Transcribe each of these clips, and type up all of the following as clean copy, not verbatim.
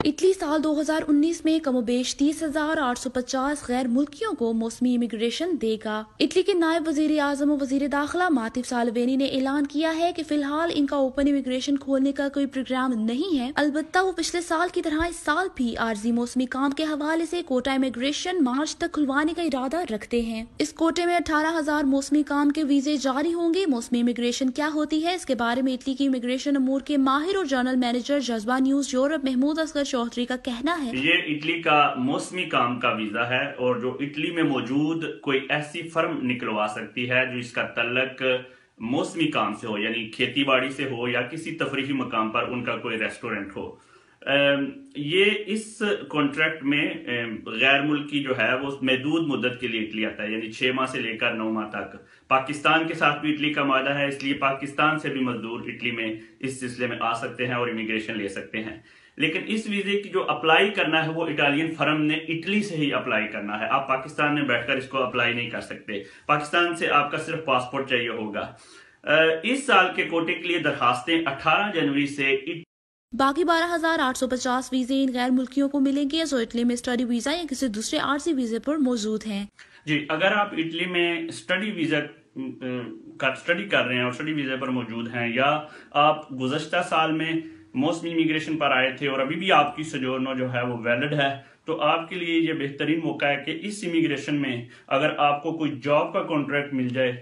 Italy سال 2019 میں کم و بیش 30,850 غیر ملکیوں کو موسمی امیگریشن دے گا۔ اٹلی کے نائب وزیر اعظم و وزیر داخلہ ماتیو سالوینی نے اعلان کیا ہے کہ فی الحال ان کا اوپن امیگریشن کھولنے کا کوئی پروگرام نہیں ہے، البتہ وہ پچھلے سال کی طرح اس سال بھی عارضی موسمی کام کے حوالے سے کوٹا امیگریشن مارچ تک کھلوانے کا ارادہ رکھتے ہیں۔ اس کوٹے میں 18,000 موسمی کام کے ویزے جاری ہوں گے۔ موسمی امیگریشن کیا ہوتی ہے، اس کے بارے میں اٹلی کی امیگریشن امور کے ماہر اور جنرل مینیجر جذبہ نیوز یورپ محمود اصغر چودھری کا کہنا ہے، یہ اٹلی کا موسمی کام کا ویزا ہے اور جو اٹلی میں موجود کوئی ایسی فرم نکلوا سکتی ہے جو اس کا تعلق موسمی کام سے ہو، یعنی کھیتی باڑی سے ہو یا کسی تفریحی مقام پر ان کا کوئی ریسٹورنٹ ہو۔ یہ اس کانٹریکٹ میں غیر ملکی جو ہے وہ محدود مدت کے لیے اٹلی آتا ہے، یعنی 6 ماہ سے لے کر 9 ماہ تک۔ پاکستان کے ساتھ بھی اٹلی کا معاہدہ ہے، اس لیے پاکستان سے بھی مزدور اٹلی میں اس سلسلے میں آ سکتے ہیں اور امیگریشن لے سکتے ہیں۔ لیکن اس ویزے کی جو اپلائی کرنا ہے وہ اٹالین فرم نے اٹلی سے ہی اپلائی کرنا ہے، آپ پاکستان میں بیٹھ کر اس کو اپلائی نہیں کر سکتے۔ پاکستان سے آپ کا صرف پاسپورٹ چاہیے ہوگا۔ اس سال کے کوٹے کے لیے درخواستیں 18 جنوری سے باقی 12,850 ویزے ان غیر ملکیوں کو ملیں گے جو اٹلی میں اسٹڈی ویزا یا کسی دوسرے عارضی ویزے پر موجود ہیں۔ جی، اگر آپ اٹلی میں اسٹڈی ویزا اسٹڈی کر رہے ہیں اور اسٹڈی ویزے پر موجود ہیں، یا آپ گزشتہ سال میں موسمی امیگریشن پر آئے تھے اور ابھی بھی آپ کی سوجورنو جو ہے وہ ویلڈ ہے، تو آپ کے لیے یہ بہترین موقع ہے کہ اس امیگریشن میں اگر آپ کو کوئی جاب کا کانٹریکٹ مل جائے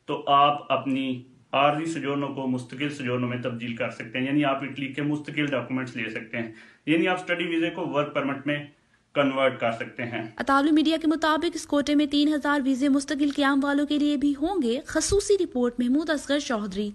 تو آپ اپنی عارضی سوجورنو کو مستقل سوجورنو میں تبدیل کر سکتے ہیں، یعنی آپ اٹلی کے مستقل ڈاکومنٹس لے سکتے ہیں، یعنی آپ اسٹڈی ویزے کو ورک پرمٹ میں کنورٹ کر سکتے ہیں۔ اطالوی میڈیا کے مطابق اس کوٹے میں 3,000 ویزے مستقل قیام والوں کے لیے بھی ہوں گے۔ خصوصی رپورٹ محمود اصغر چودھری۔